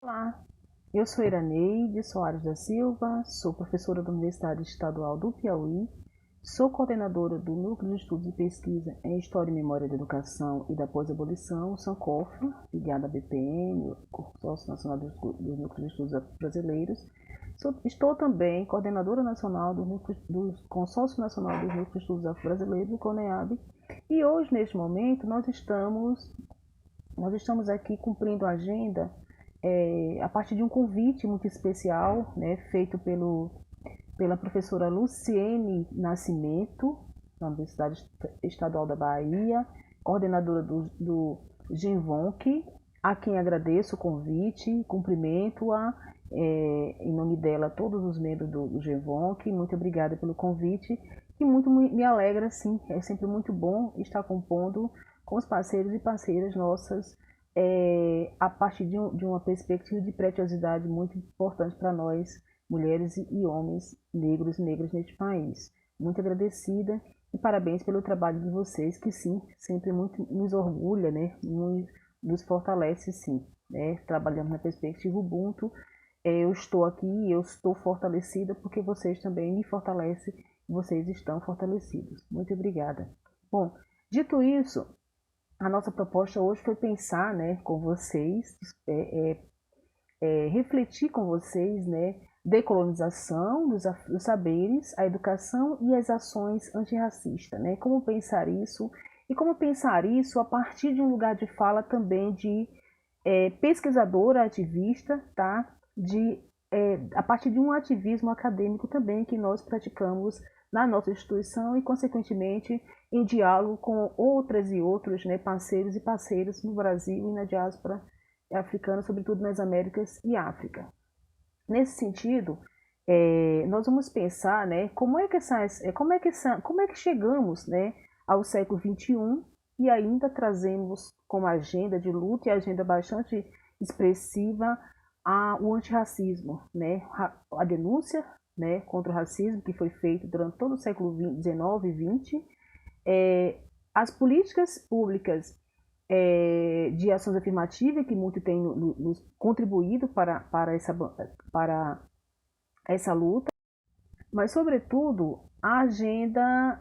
Olá, eu sou Iraneide Soares da Silva, sou professora da Universidade Estadual do Piauí, sou coordenadora do Núcleo de Estudos e Pesquisa em História e Memória da Educação e da Pós-Abolição, SANCOF, ligada à BPM, Consórcio Nacional dos Núcleos de Estudos Brasileiros. Estou também coordenadora nacional do Consórcio Nacional dos Núcleos de Estudos Afro-Brasileiros, o CONEAB, e hoje, neste momento, nós estamos aqui cumprindo a agenda a partir de um convite muito especial, né, feito pela professora Luciene Nascimento, da Universidade Estadual da Bahia, coordenadora do GENVONC, a quem agradeço o convite, cumprimento-a, em nome dela, todos os membros do GENVONC, muito obrigada pelo convite, e muito me alegra, sim, é sempre muito bom estar compondo com os parceiros e parceiras nossas, a partir de uma perspectiva de preciosidade muito importante para nós, mulheres e homens negros e negras neste país. Muito agradecida e parabéns pelo trabalho de vocês, que sim, sempre muito nos orgulha, né? Nos fortalece, sim. Né? Trabalhamos na perspectiva Ubuntu. Eu estou aqui e eu estou fortalecida porque vocês também me fortalecem e vocês estão fortalecidos. Muito obrigada. Bom, dito isso, a nossa proposta hoje foi pensar, né, com vocês, refletir com vocês, né, decolonização dos saberes, a educação e as ações antirracistas, né? Como pensar isso e como pensar isso a partir de um lugar de fala também de pesquisadora, ativista, tá? A partir de um ativismo acadêmico também que nós praticamos na nossa instituição e, consequentemente, em diálogo com outras e outros, né, parceiros e parceiras no Brasil e na diáspora africana, sobretudo nas Américas e África. Nesse sentido, nós vamos pensar, né, como é que chegamos, né, ao século XXI e ainda trazemos como agenda de luta e agenda bastante expressiva o antirracismo, né, a denúncia, né, contra o racismo que foi feito durante todo o século XIX e XX, as políticas públicas de ações afirmativas que muito têm nos contribuído para essa luta, mas sobretudo a agenda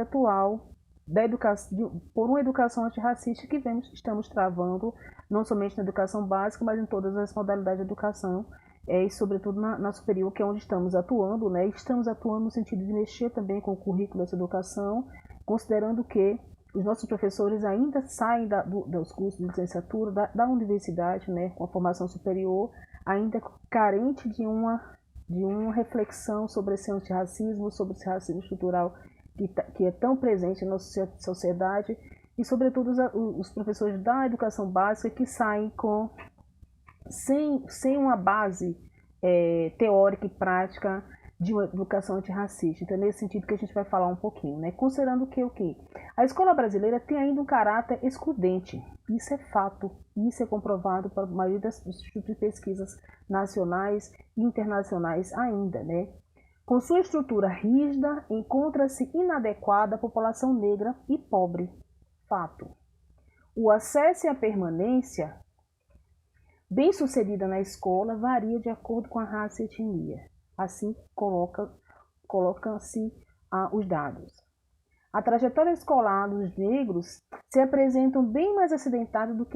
atual da educação, por uma educação antirracista que estamos travando, não somente na educação básica, mas em todas as modalidades de educação, e sobretudo na superior, que é onde estamos atuando, né? Estamos atuando no sentido de mexer também com o currículo dessa educação, considerando que os nossos professores ainda saem dos cursos de licenciatura, da universidade, né, com a formação superior, ainda carente de uma reflexão sobre esse antirracismo, sobre esse racismo estrutural que é tão presente na nossa sociedade, e sobretudo os professores da educação básica que saem sem uma base teórica e prática de uma educação antirracista. Então, é nesse sentido que a gente vai falar um pouquinho, né? Considerando que o quê? A escola brasileira tem ainda um caráter excludente. Isso é fato, isso é comprovado pela maioria dos institutos de pesquisas nacionais e internacionais ainda, né? Com sua estrutura rígida, encontra-se inadequada à população negra e pobre. Fato. O acesso e a permanência bem-sucedida na escola varia de acordo com a raça e etnia. Assim colocam-se os dados. A trajetória escolar dos negros se apresentam bem mais acidentadas do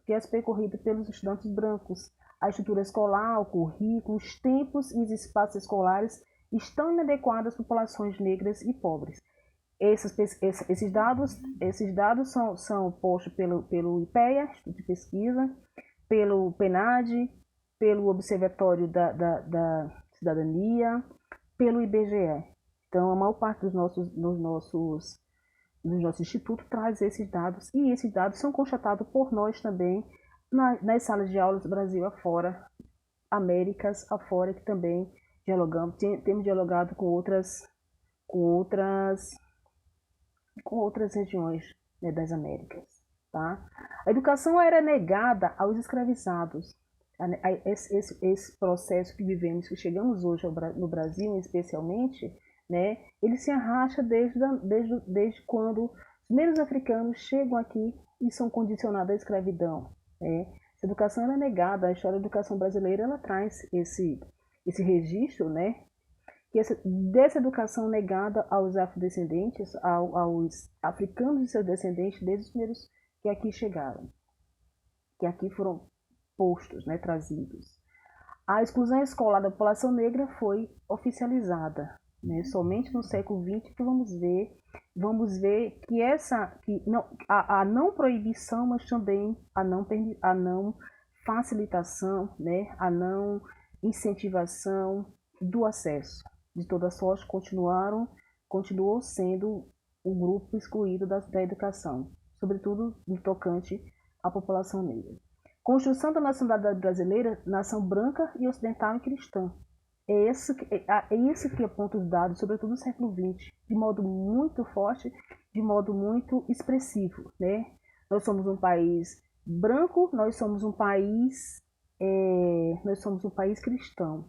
que as percorridas pelos estudantes brancos. A estrutura escolar, o currículo, os tempos e os espaços escolares estão inadequados às populações negras e pobres. Esses dados são postos pelo IPEA, Instituto de Pesquisa, pelo PNAD, pelo Observatório da Cidadania, pelo IBGE. Então, a maior parte dos nossos institutos traz esses dados, e esses dados são constatados por nós também nas salas de aulas do Brasil afora, Américas afora, que também temos dialogado com outras regiões, né, das Américas. Tá? A educação era negada aos escravizados. Esse processo que vivemos, que chegamos hoje no Brasil especialmente, né, ele se arrasta desde quando os primeiros africanos chegam aqui e são condicionados à escravidão. Né? Essa educação ela é negada, a história da educação brasileira ela traz esse registro, né, dessa educação negada aos afrodescendentes, aos africanos e seus descendentes desde os primeiros que aqui chegaram, que aqui foram postos, né, trazidos. A exclusão escolar da população negra foi oficializada, né, somente no século XX que vamos ver que a não proibição, mas também a não facilitação, né, a não incentivação do acesso de toda sorte continuou sendo o grupo excluído da educação, sobretudo no tocante à população negra. Construção da nacionalidade brasileira, nação branca e ocidental e cristã. É isso que aponta os dados, sobretudo no século XX, de modo muito forte, de modo muito expressivo, né? Nós somos um país branco, nós somos um país cristão,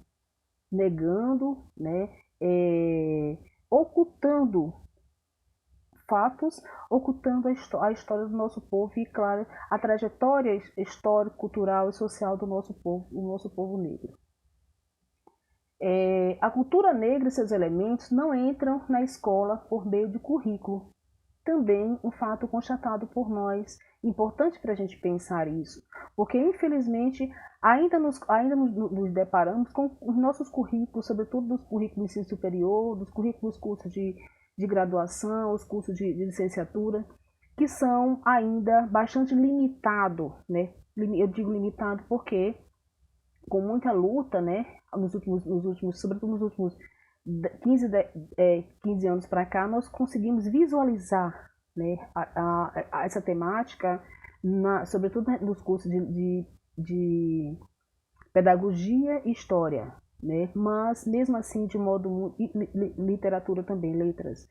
negando, né, ocultando fatos, ocultando a história do nosso povo e, claro, a trajetória histórica, cultural e social do nosso povo negro. A cultura negra e seus elementos não entram na escola por meio de currículo. Também um fato constatado por nós, importante para a gente pensar isso, porque infelizmente ainda nos deparamos com os nossos currículos, sobretudo dos currículos de ensino superior, dos currículos cursos de graduação, os cursos de licenciatura, que são ainda bastante limitados, né? Eu digo limitado porque com muita luta, né, sobretudo nos últimos 15 anos para cá, nós conseguimos visualizar, né, essa temática, sobretudo nos cursos de pedagogia e história, né, mas mesmo assim de modo literatura também, letras,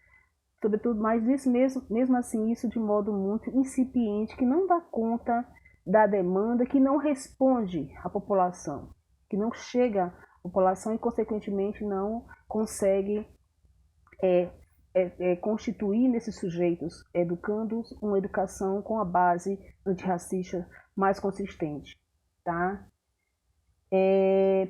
sobretudo, mas isso mesmo assim isso de modo muito incipiente, que não dá conta da demanda, que não responde à população, que não chega à população e, consequentemente, não consegue constituir nesses sujeitos, educando-os uma educação com a base antirracista mais consistente. Tá?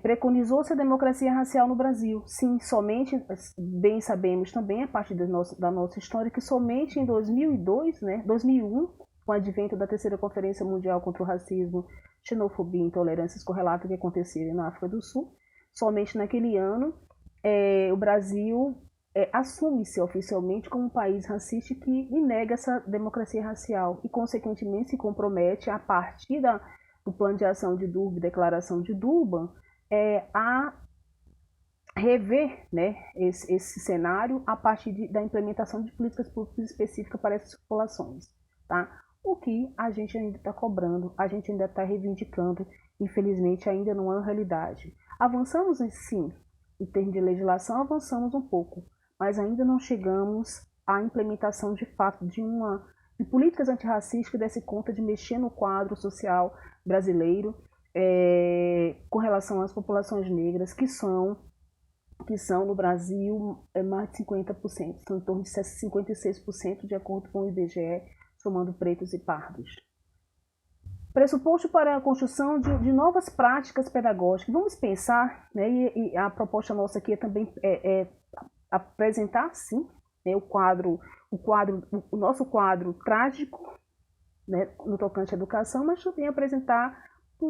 Preconizou-se a democracia racial no Brasil. Sim, somente, bem sabemos também, a partir da nossa história, que somente em 2002, né, 2001, com o advento da terceira Conferência Mundial contra o Racismo, Xenofobia e Intolerâncias correlatas que aconteceram na África do Sul, somente naquele ano, o Brasil assume-se oficialmente como um país racista que nega essa democracia racial e, consequentemente, se compromete, a partir do Plano de Ação de Durban, Declaração de Durban, a rever, né, esse cenário a partir da implementação de políticas públicas específicas para essas populações. Tá? O que a gente ainda está cobrando, a gente ainda está reivindicando, infelizmente ainda não é uma realidade. Avançamos sim, em termos de legislação, avançamos um pouco, mas ainda não chegamos à implementação de fato de políticas antirracistas que desse conta de mexer no quadro social brasileiro com relação às populações negras, que são no Brasil mais de 50%, são em torno de 56% de acordo com o IBGE, somando pretos e pardos. Pressuposto para a construção de novas práticas pedagógicas. Vamos pensar, né, e a proposta nossa aqui também apresentar, sim, né, o nosso quadro trágico, né, no tocante à educação, mas também apresentar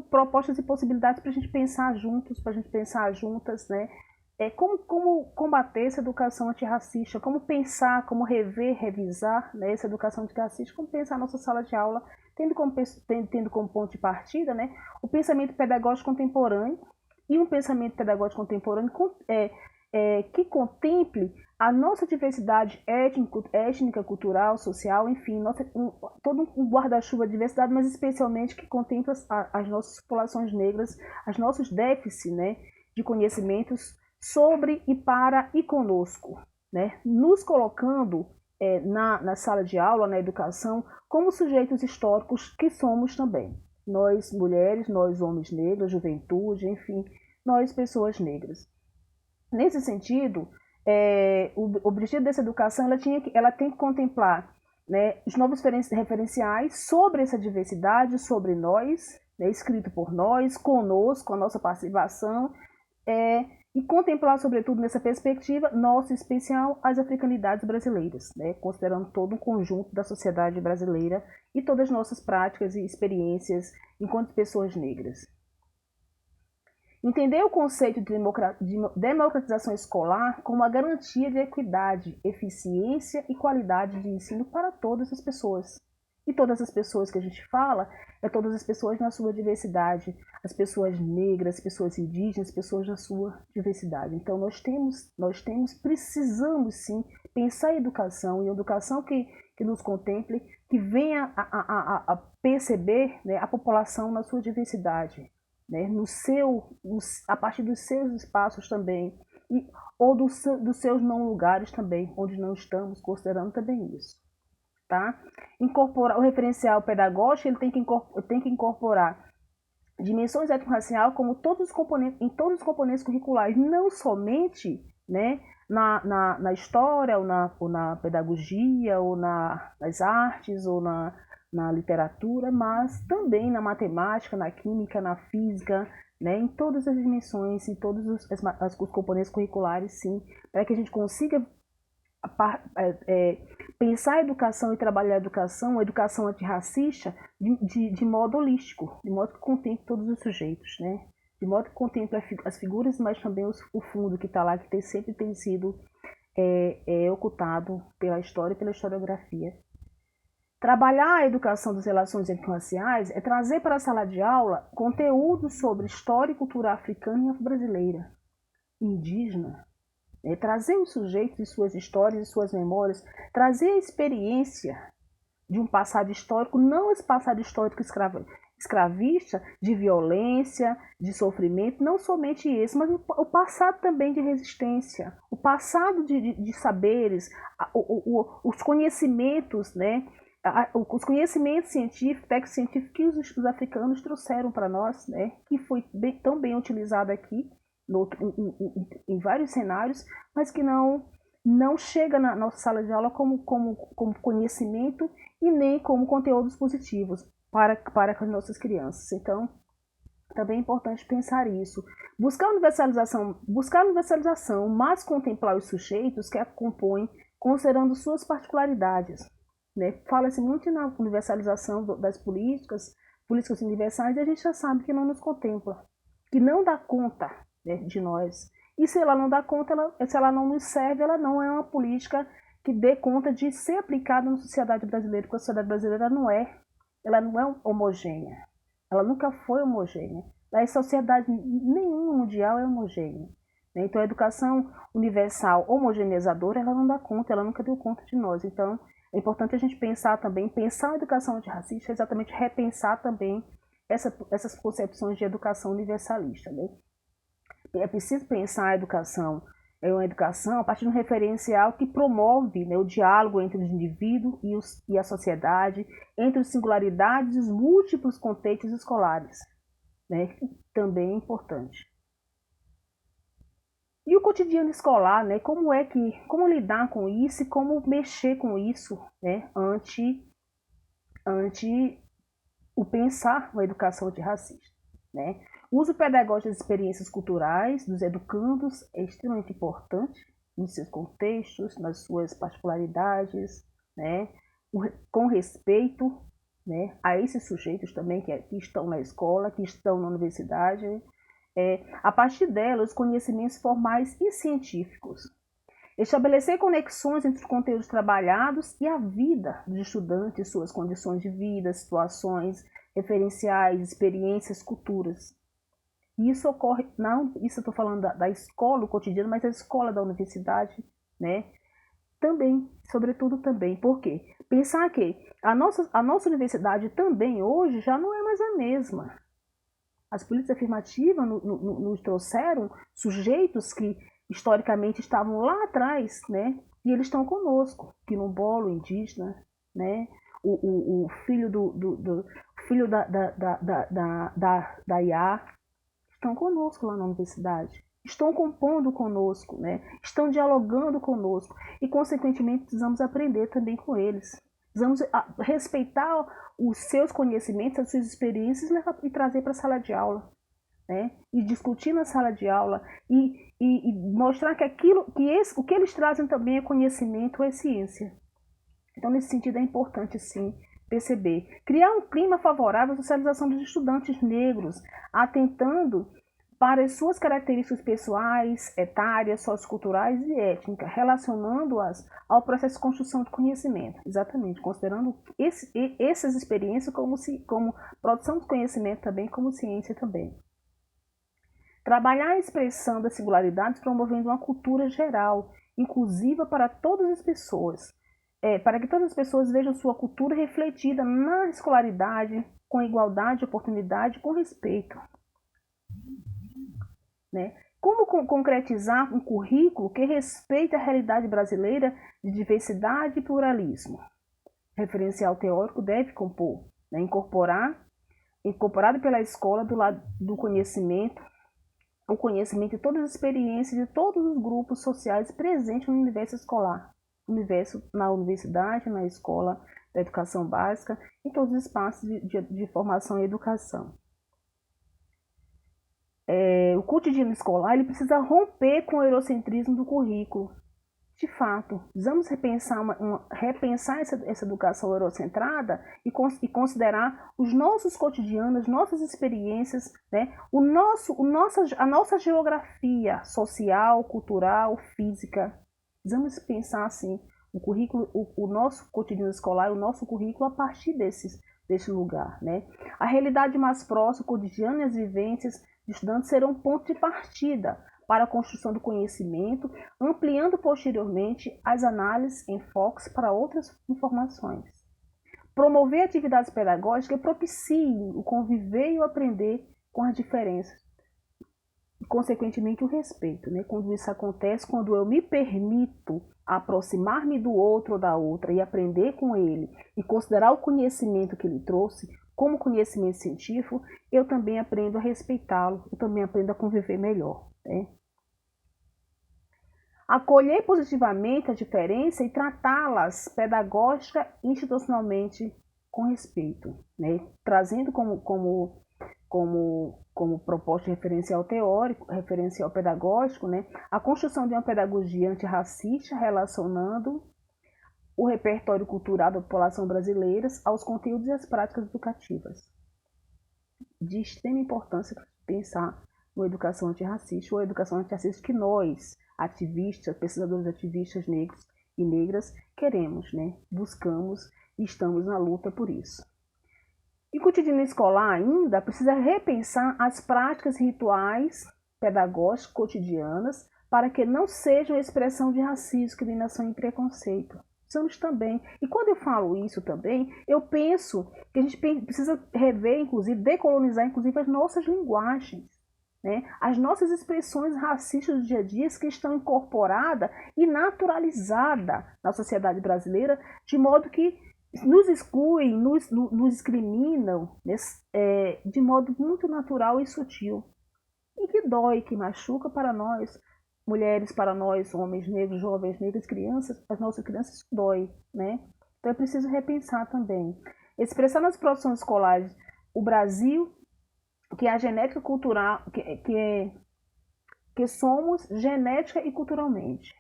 propostas e possibilidades para a gente pensar juntos, para a gente pensar juntas, né, como combater essa educação antirracista, como pensar, como revisar, né, essa educação antirracista, como pensar a nossa sala de aula, tendo como ponto de partida, né, o pensamento pedagógico contemporâneo, e um pensamento pedagógico contemporâneo que contemple a nossa diversidade étnica, cultural, social, enfim, todo um guarda-chuva de diversidade, mas especialmente que contemple as nossas populações negras, os nossos déficits, né, de conhecimentos sobre e para e conosco, né, nos colocando na sala de aula, na educação, como sujeitos históricos que somos também. Nós mulheres, nós homens negros, juventude, enfim, nós pessoas negras. Nesse sentido, o objetivo dessa educação ela tem que contemplar, né, os novos referenciais sobre essa diversidade, sobre nós, né, escrito por nós, conosco, a nossa participação, e contemplar, sobretudo, nessa perspectiva, nosso especial, as africanidades brasileiras, né, considerando todo um conjunto da sociedade brasileira e todas as nossas práticas e experiências enquanto pessoas negras. Entender o conceito de democratização escolar como a garantia de equidade, eficiência e qualidade de ensino para todas as pessoas. E todas as pessoas que a gente fala, todas as pessoas na sua diversidade, as pessoas negras, as pessoas indígenas, as pessoas na sua diversidade. Então precisamos sim pensar em educação, e educação que nos contemple, que venha a perceber, né, a população na sua diversidade, né, a partir dos seus espaços também, ou dos seus não lugares também, onde não estamos, considerando também isso. Tá? Incorporar o referencial pedagógico, ele tem que incorporar dimensões étnico-racial como em todos os componentes curriculares, não somente, né, na história, ou na pedagogia, ou nas artes, ou na literatura, mas também na matemática, na química, na física, né, em todas as dimensões, em todos os componentes curriculares, sim, para que a gente consiga pensar a educação e trabalhar a educação antirracista de modo holístico, de modo que contemple todos os sujeitos, né? De modo que contemple as figuras, mas também o fundo que está lá, que sempre tem sido ocultado pela história e pela historiografia. Trabalhar a educação das relações étnico-raciais é trazer para a sala de aula conteúdo sobre história e cultura africana e afro-brasileira, indígena, trazer os sujeitos e suas histórias e suas memórias, trazer a experiência de um passado histórico, não esse passado histórico escravista, de violência, de sofrimento, não somente esse, mas o passado também de resistência, o passado de saberes, os conhecimentos, né? Os conhecimentos científicos, técnico-científicos que os africanos trouxeram para nós, né? Que foi tão bem utilizado aqui, em vários cenários, mas que não chega na nossa sala de aula como conhecimento e nem como conteúdos positivos para as nossas crianças. Então, também é importante pensar isso. Buscar universalização, mas contemplar os sujeitos que a compõem, considerando suas particularidades. Né? Fala-se muito na universalização das políticas universais, e a gente já sabe que não nos contempla, que não dá conta, né, de nós. E se ela não dá conta, se ela não nos serve, ela não é uma política que dê conta de ser aplicada na sociedade brasileira, porque a sociedade brasileira ela não é homogênea. Ela nunca foi homogênea. A sociedade nenhuma mundial é homogênea. Né? Então a educação universal homogeneizadora, ela não dá conta, ela nunca deu conta de nós. Então é importante a gente pensar a educação antirracista, exatamente repensar também essas concepções de educação universalista. Né? É preciso pensar a educação, uma educação a partir de um referencial que promove, né, o diálogo entre os indivíduos e a sociedade, entre as singularidades e os múltiplos contextos escolares, né, também é importante. E o cotidiano escolar, né, como lidar com isso e como mexer com isso, né, ante o pensar uma educação antirracista, né? O uso pedagógico das experiências culturais dos educandos é extremamente importante nos seus contextos, nas suas particularidades, né? Com respeito, né, a esses sujeitos também que estão na escola, que estão na universidade, a partir delas, os conhecimentos formais e científicos. Estabelecer conexões entre os conteúdos trabalhados e a vida dos estudantes, suas condições de vida, situações, referenciais, experiências, culturas. E isso ocorre, não, isso eu estou falando da escola, o cotidiano, mas a escola da universidade, né? Também, sobretudo também. Por quê? Pensar que a nossa universidade também hoje já não é mais a mesma. As políticas afirmativas nos trouxeram sujeitos que historicamente estavam lá atrás, né? E eles estão conosco, quilombola, indígena, né? O filho filho da IA, estão conosco lá na universidade, estão compondo conosco, né? Estão dialogando conosco e, consequentemente, precisamos aprender também com eles. Precisamos respeitar os seus conhecimentos, as suas experiências e trazer para a sala de aula, né? E discutir na sala de aula e mostrar que o que eles trazem também é conhecimento, é ciência. Então, nesse sentido, é importante, sim, perceber. Criar um clima favorável à socialização dos estudantes negros, atentando para as suas características pessoais, etárias, socioculturais e étnicas, relacionando-as ao processo de construção de conhecimento. Exatamente, considerando essas experiências como produção de conhecimento também, como ciência também. Trabalhar a expressão das singularidades promovendo uma cultura geral, inclusiva para todas as pessoas, para que todas as pessoas vejam sua cultura refletida na escolaridade, com igualdade de oportunidade, com respeito. Né? Como concretizar um currículo que respeite a realidade brasileira de diversidade e pluralismo? Referencial teórico deve compor, né? Incorporado pela escola do lado do conhecimento, o conhecimento de todas as experiências de todos os grupos sociais presentes no universo escolar, na universidade, na escola da educação básica, em todos os espaços de formação e educação. O cotidiano escolar ele precisa romper com o eurocentrismo do currículo. De fato, precisamos repensar essa educação eurocentrada e considerar os nossos cotidianos, nossas experiências, né? A nossa geografia social, cultural, física. Precisamos pensar assim, o nosso cotidiano escolar, o nosso currículo a partir desse lugar, né? A realidade mais próxima, cotidiana e as vivências de estudantes serão um ponto de partida para a construção do conhecimento, ampliando posteriormente as análises em focos para outras informações. Promover atividades pedagógicas que propiciem o conviver e o aprender com as diferenças. E, consequentemente, o respeito. Né? Quando isso acontece, quando eu me permito aproximar-me do outro ou da outra e aprender com ele e considerar o conhecimento que ele trouxe como conhecimento científico, eu também aprendo a respeitá-lo, eu também aprendo a conviver melhor. Né? Acolher positivamente a diferença e tratá-las pedagógica e institucionalmente com respeito, né? Trazendo como proposta referencial teórico, referencial pedagógico, né? A construção de uma pedagogia antirracista relacionando o repertório cultural da população brasileira aos conteúdos e às práticas educativas. De extrema importância pensar uma educação antirracista ou a educação antirracista que nós, ativistas, pesquisadores ativistas negros e negras, queremos, né? Buscamos e estamos na luta por isso. E o cotidiano escolar ainda precisa repensar as práticas rituais pedagógicas cotidianas para que não sejam expressão de racismo, discriminação e preconceito. Precisamos também, e quando eu falo isso também, eu penso que a gente precisa rever, inclusive, decolonizar inclusive as nossas linguagens. Né? As nossas expressões racistas do dia a dia que estão incorporadas e naturalizadas na sociedade brasileira, de modo que nos excluem, nos discriminam de modo muito natural e sutil. E que dói, que machuca para nós, mulheres, para nós, homens negros, jovens negros, crianças, as nossas crianças, isso dói. Né? Então é preciso repensar também. Expressar nas produções escolares o Brasil, que é a genética cultural, que somos genética e culturalmente.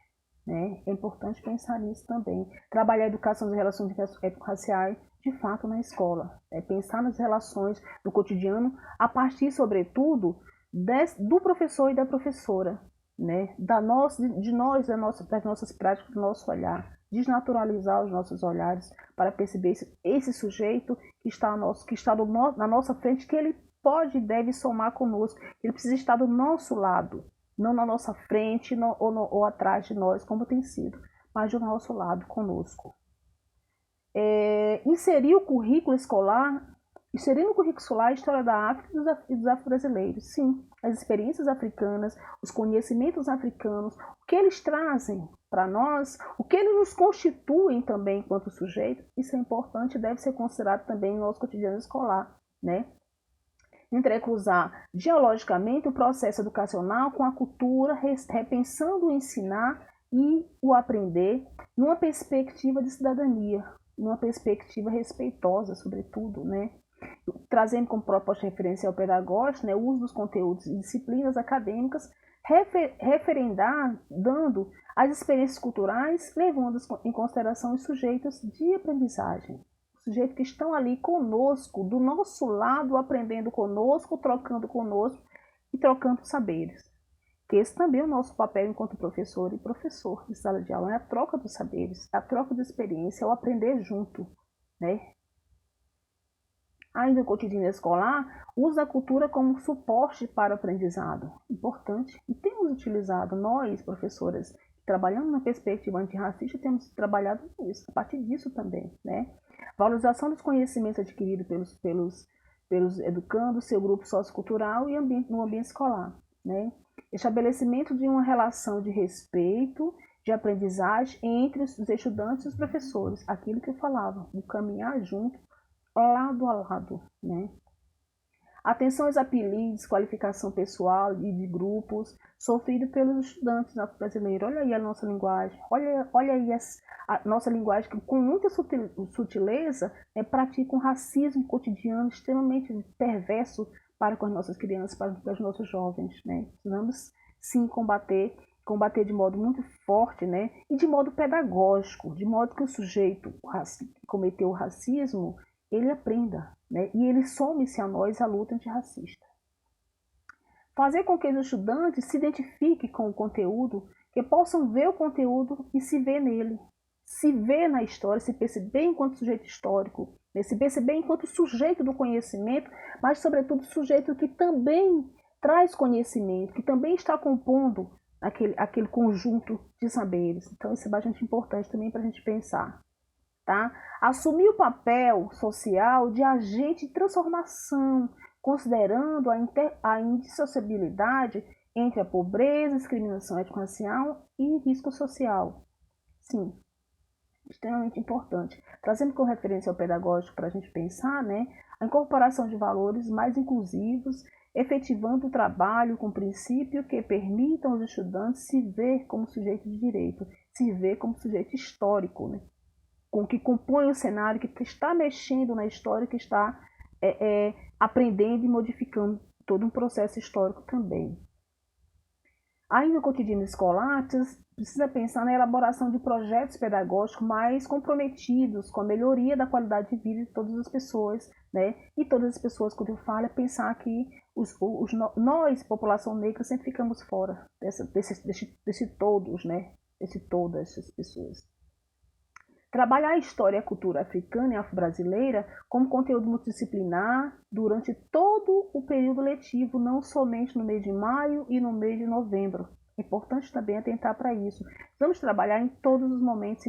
Né? É importante pensar nisso também. Trabalhar a educação das relações étnico-raciais, de fato, na escola. Pensar nas relações do cotidiano a partir, sobretudo, do professor e da professora. Né? Das nossas práticas, do nosso olhar. Desnaturalizar os nossos olhares para perceber esse sujeito que está na nossa frente, que ele pode e deve somar conosco. Ele precisa estar do nosso lado, não na nossa frente ou atrás de nós, como tem sido, mas do nosso lado, conosco. Inserir no currículo escolar a história da África e dos afro-brasileiros. Sim, as experiências africanas, os conhecimentos africanos, o que eles trazem para nós, o que eles nos constituem também enquanto sujeito, isso é importante e deve ser considerado também no nosso cotidiano escolar. Né? Entrecruzar geologicamente o processo educacional com a cultura, repensando o ensinar e o aprender numa perspectiva de cidadania. numa perspectiva respeitosa, sobretudo, né? Trazendo como proposta referencial pedagógica, né, o uso dos conteúdos e disciplinas acadêmicas, dando as experiências culturais, levando em consideração os sujeitos de aprendizagem, os sujeitos que estão ali conosco, do nosso lado, aprendendo conosco, trocando conosco e trocando saberes. Que esse também é o nosso papel enquanto professor e professor de sala de aula, é a troca dos saberes, a troca de experiência, o aprender junto, né? Ainda no cotidiano escolar, usa a cultura como suporte para o aprendizado. Importante. E temos utilizado, nós, professoras, trabalhando na perspectiva antirracista, temos trabalhado nisso, a partir disso também, né? Valorização dos conhecimentos adquiridos pelos educandos, seu grupo sociocultural e no ambiente escolar, né? Estabelecimento de uma relação de respeito, de aprendizagem entre os estudantes e os professores. Aquilo que eu falava, o caminhar junto, lado a lado, né? Atenção aos apelidos, qualificação pessoal e de grupos sofrido pelos estudantes brasileiros. Olha aí a nossa linguagem, olha aí a nossa linguagem que com muita sutileza pratica um racismo cotidiano extremamente perverso para com as nossas crianças, para os nossos jovens, né? Precisamos sim combater de modo muito forte, né? E de modo pedagógico, de modo que o sujeito que cometeu o racismo, ele aprenda, né? E ele some-se a nós a luta antirracista. Fazer com que os estudantes se identifiquem com o conteúdo, que possam ver o conteúdo e se ver nele, se ver na história, se perceber enquanto sujeito histórico, né? Se perceber enquanto sujeito do conhecimento, mas sobretudo sujeito que também traz conhecimento, que também está compondo aquele conjunto de saberes. Então isso é bastante importante também para a gente pensar. Tá? Assumir o papel social de agente de transformação, considerando a indissociabilidade entre a pobreza, discriminação étnico-racial e risco social. Sim, extremamente importante. Trazendo como referência ao pedagógico para a gente pensar, né, a incorporação de valores mais inclusivos, efetivando o trabalho com princípio que permitam aos estudantes se ver como sujeito de direito, se ver como sujeito histórico, né? Com que compõe o cenário, que está mexendo na história, que está aprendendo e modificando todo um processo histórico também. Ainda no cotidiano escolar, precisa pensar na elaboração de projetos pedagógicos mais comprometidos com a melhoria da qualidade de vida de todas as pessoas, né? E todas as pessoas, quando eu falo, é pensar que nós, população negra, sempre ficamos fora desse todos, né? Desse todas essas pessoas. Trabalhar a história e a cultura africana e afro-brasileira como conteúdo multidisciplinar durante todo o período letivo, não somente no mês de maio e no mês de novembro. É importante também atentar para isso. Vamos trabalhar em todos os momentos,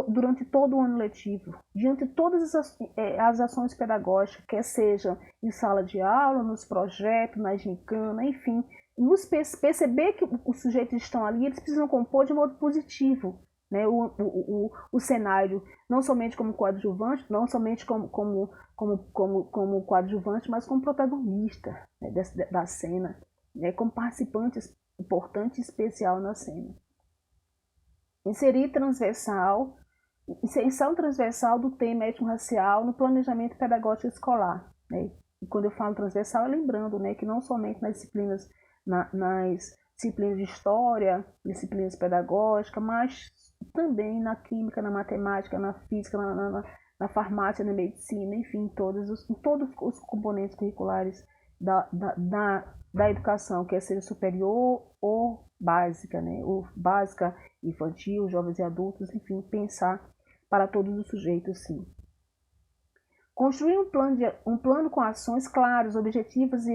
durante todo o ano letivo, diante de todas as ações pedagógicas, quer seja em sala de aula, nos projetos, na gincana, enfim, perceber que os sujeitos estão ali, eles precisam compor de modo positivo, né, o cenário, não somente como coadjuvante, não somente como coadjuvante, mas como protagonista, né, da cena, né, como participante importante e especial na cena. Inserção transversal do tema étnico-racial no planejamento pedagógico escolar, né? E quando eu falo transversal, é lembrando, né, que não somente nas disciplinas de história, disciplinas pedagógicas, mas também na química, na matemática, na física, na farmácia, na medicina, enfim, todos os componentes curriculares da educação, quer seja superior ou básica, né? Ou básica, infantil, jovens e adultos, enfim, pensar para todos os sujeitos, sim. Construir um plano com ações claras, objetivas e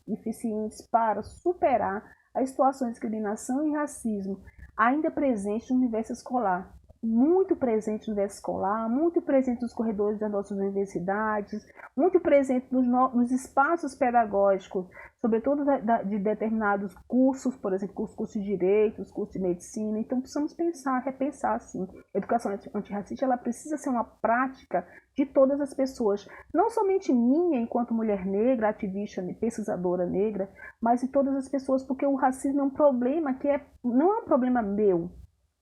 eficientes para superar as situações de discriminação e racismo ainda presentes no universo escolar. Muito presente no universo escolar, muito presente nos corredores das nossas universidades, muito presente nos espaços pedagógicos, sobretudo de determinados cursos, por exemplo, cursos de direito, cursos de medicina. Então, precisamos repensar, sim. A educação antirracista, ela precisa ser uma prática de todas as pessoas, não somente minha, enquanto mulher negra, ativista, pesquisadora negra, mas de todas as pessoas, porque o racismo é um problema que não é um problema meu,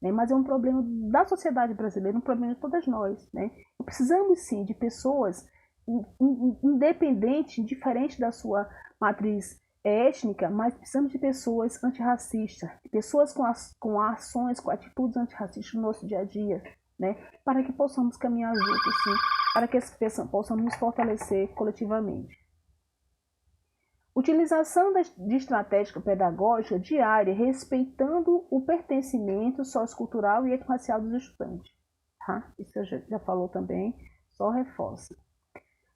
né? Mas é um problema da sociedade brasileira, um problema de todas nós, né? Precisamos sim de pessoas independente, diferente da sua matriz étnica, mas precisamos de pessoas antirracistas, de pessoas com ações, com atitudes antirracistas no nosso dia a dia, né? Para que possamos caminhar juntos, sim, para que possamos nos fortalecer coletivamente. Utilização de estratégia pedagógica diária, respeitando o pertencimento sociocultural e étnico-racial dos estudantes. Tá? Isso a gente já falou também, só reforça.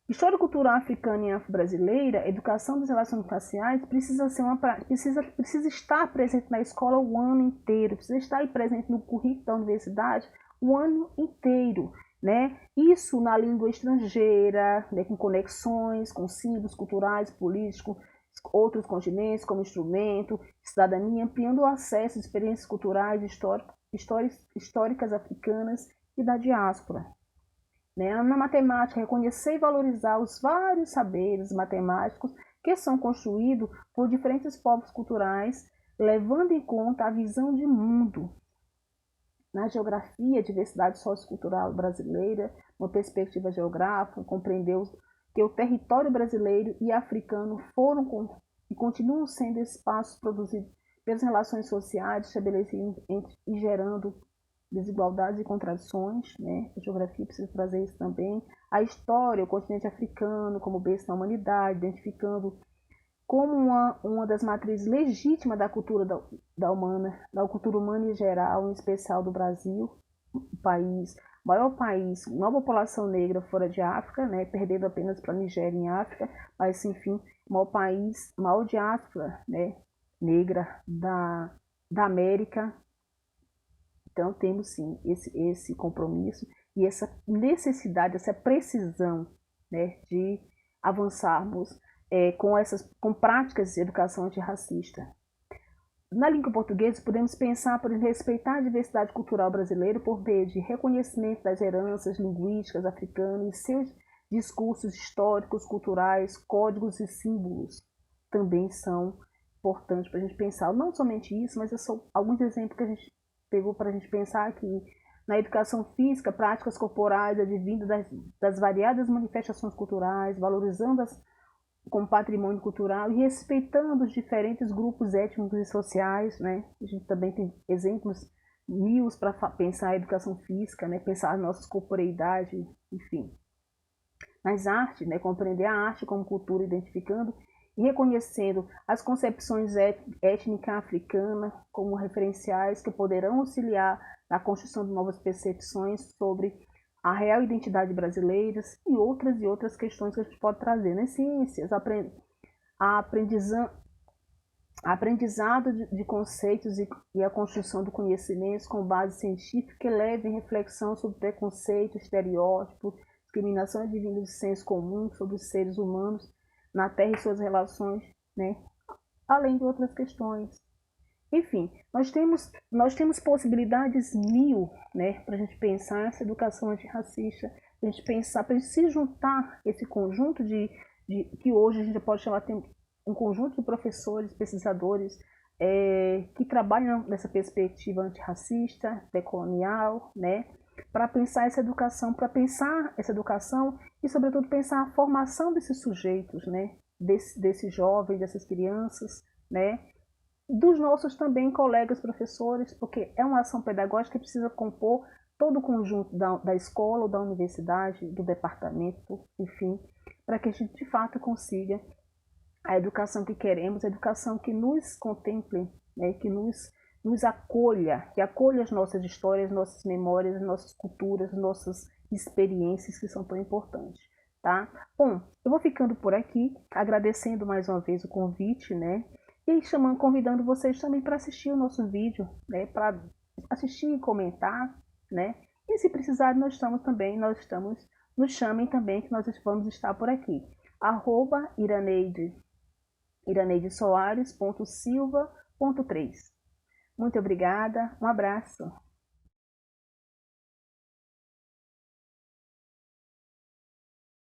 História cultural africana e afro-brasileira, educação das relações raciais precisa estar presente na escola o ano inteiro, precisa estar presente no currículo da universidade o ano inteiro, né? Isso na língua estrangeira, né, com conexões, com símbolos culturais, políticos, outros continentes como instrumento, cidadania, ampliando o acesso a experiências culturais, históricas africanas e da diáspora. Né? Na matemática, reconhecer e valorizar os vários saberes matemáticos que são construídos por diferentes povos culturais, levando em conta a visão de mundo. Na geografia, a diversidade sociocultural brasileira, uma perspectiva geográfica, compreendeu que o território brasileiro e africano foram e continuam sendo espaços produzidos pelas relações sociais estabelecidas e gerando desigualdades e contradições, né? A geografia precisa trazer isso também. A história, o continente africano como berço da humanidade, identificando como uma das matrizes legítimas da cultura da cultura humana em geral, em especial do Brasil, maior país, maior população negra fora de África, né? Perdendo apenas para a Nigéria em África, mas enfim, maior diáspora, né? Negra da América. Então, temos sim esse compromisso e essa necessidade, essa precisão, né, de avançarmos com práticas de educação antirracista. Na língua portuguesa, podemos pensar por respeitar a diversidade cultural brasileira por meio de reconhecimento das heranças linguísticas africanas e seus discursos históricos, culturais, códigos e símbolos também são importantes para a gente pensar. Não somente isso, mas são alguns exemplos que a gente pegou para a gente pensar aqui. Na educação física, práticas corporais advindas das variadas manifestações culturais, valorizando-as como patrimônio cultural e respeitando os diferentes grupos étnicos e sociais, né? A gente também tem exemplos mil para pensar a educação física, né? Pensar a nossa corporeidade, enfim. Nas artes, né? Compreender a arte como cultura, identificando e reconhecendo as concepções étnicas africanas como referenciais que poderão auxiliar na construção de novas percepções sobre a real identidade brasileira e outras questões que a gente pode trazer nas ciências, aprendizado de conceitos e a construção do conhecimento com base científica que leve em reflexão sobre preconceito, estereótipo, discriminação advinda de senso comum sobre os seres humanos na Terra e suas relações, né? Além de outras questões. Enfim, nós temos possibilidades mil, né, para a gente pensar essa educação antirracista, para a gente pensar, para a gente se juntar esse conjunto que hoje a gente pode chamar de um conjunto de professores, pesquisadores que trabalham nessa perspectiva antirracista, decolonial, né, para pensar essa educação, e sobretudo pensar a formação desses sujeitos, né, desses jovens, dessas crianças, né, dos nossos também colegas professores, porque é uma ação pedagógica que precisa compor todo o conjunto da escola, ou da universidade, do departamento, enfim, para que a gente de fato consiga a educação que queremos, a educação que nos contemple, né, que nos acolha, que acolha as nossas histórias, nossas memórias, nossas culturas, nossas experiências que são tão importantes. Tá? Bom, eu vou ficando por aqui, agradecendo mais uma vez o convite, né? E convidando vocês também para assistir o nosso vídeo, né? Para assistir e comentar, né? E se precisar, nos chamem também, que nós vamos estar por aqui. @iraneidesoares.silva.3. Muito obrigada, um abraço.